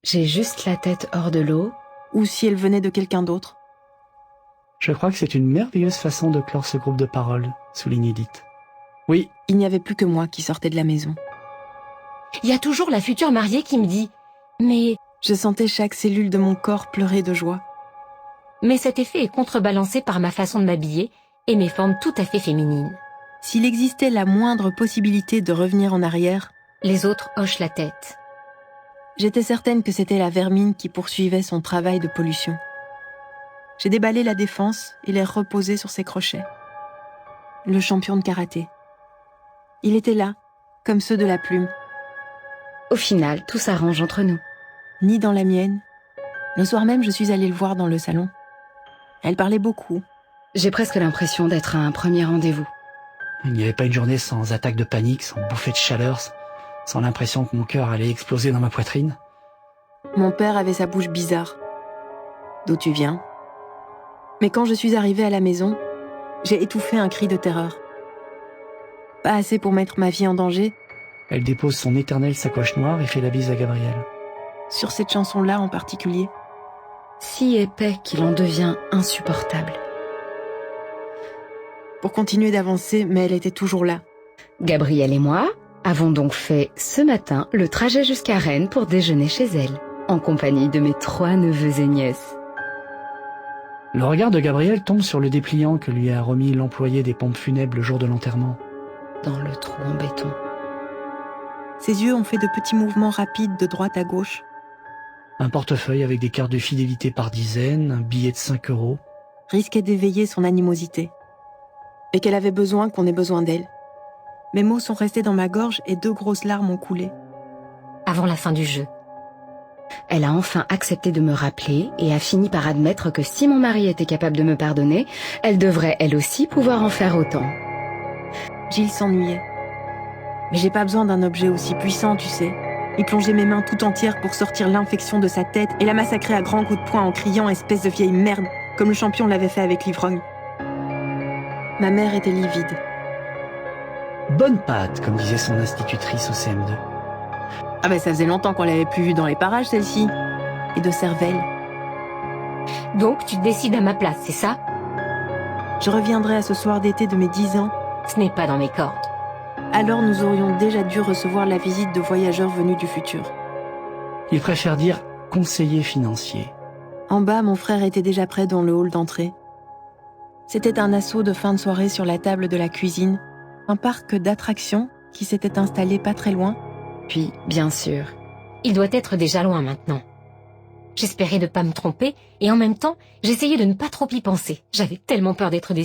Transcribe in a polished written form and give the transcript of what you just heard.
J'ai juste la tête hors de l'eau. Ou si elle venait de quelqu'un d'autre. Je crois que c'est une merveilleuse façon de clore ce groupe de paroles, souligne Edith. Oui. Il n'y avait plus que moi qui sortais de la maison. Il y a toujours la future mariée qui me dit « Mais Je sentais chaque cellule de mon corps pleurer de joie. cet effet est contrebalancé par ma façon de m'habiller et mes formes tout à fait féminines. S'il existait la moindre possibilité de revenir en arrière, Les autres hochent la tête. j'étais certaine que c'était la vermine qui poursuivait son travail de pollution. J'ai déballé la défense et l'ai reposé sur ses crochets. Le champion de karaté. Il était là, comme ceux de la plume. Au final, tout s'arrange entre nous. Ni dans la mienne. Le soir même, je suis allée le voir dans le salon. Elle parlait beaucoup. J'ai presque l'impression d'être à un premier rendez-vous. Il n'y avait pas une journée sans attaque de panique, sans bouffée de chaleur, sans l'impression que mon cœur allait exploser dans ma poitrine. Mon père avait sa bouche bizarre. D'où tu viens ? Mais quand je suis arrivée à la maison, j'ai étouffé un cri de terreur. Pas assez pour mettre ma vie en danger, Elle dépose son éternelle sacoche noire et fait la bise à Gabriel. sur cette chanson-là en particulier. Si épais qu'il en devient insupportable. Pour continuer d'avancer, mais elle était toujours là. Gabrielle et moi avons donc fait ce matin le trajet jusqu'à Rennes pour déjeuner chez elle, en compagnie de mes 3 neveux et nièces. Le regard de Gabriel tombe sur le dépliant que lui a remis l'employé des pompes funèbres le jour de l'enterrement. Dans le trou en béton. Ses yeux ont fait de petits mouvements rapides de droite à gauche. Un portefeuille avec des cartes de fidélité par dizaines, un billet de 5 euros. Risquait d'éveiller son animosité. Et qu'elle avait besoin qu'on ait besoin d'elle. Mes mots sont restés dans ma gorge et 2 grosses larmes ont coulé. Avant la fin du jeu. Elle a enfin accepté de me rappeler et a fini par admettre que si mon mari était capable de me pardonner, elle devrait elle aussi pouvoir en faire autant. Gilles s'ennuyait. Mais j'ai pas besoin d'un objet aussi puissant, tu sais. Il plongeait mes mains tout entières pour sortir l'infection de sa tête et la massacrer à grands coups de poing en criant « espèce de vieille merde », comme le champion l'avait fait avec l'ivrogne. Ma mère était livide. Bonne patte, comme disait son institutrice au CM2. Ah ben ça faisait longtemps qu'on l'avait plus vue dans les parages, celle-ci. Et de cervelle. Donc tu décides à ma place, c'est ça? Je reviendrai à ce soir d'été de mes 10 ans. Ce n'est pas dans mes cordes. Alors nous aurions déjà dû recevoir la visite de voyageurs venus du futur. Il préfère dire conseiller financier. En bas, mon frère était déjà prêt dans le hall d'entrée. C'était un assaut de fin de soirée sur la table de la cuisine, un parc d'attractions qui s'était installé pas très loin. Puis, bien sûr, il doit être déjà loin maintenant. J'espérais ne pas me tromper et en même temps, j'essayais de ne pas trop y penser. J'avais tellement peur d'être déçue.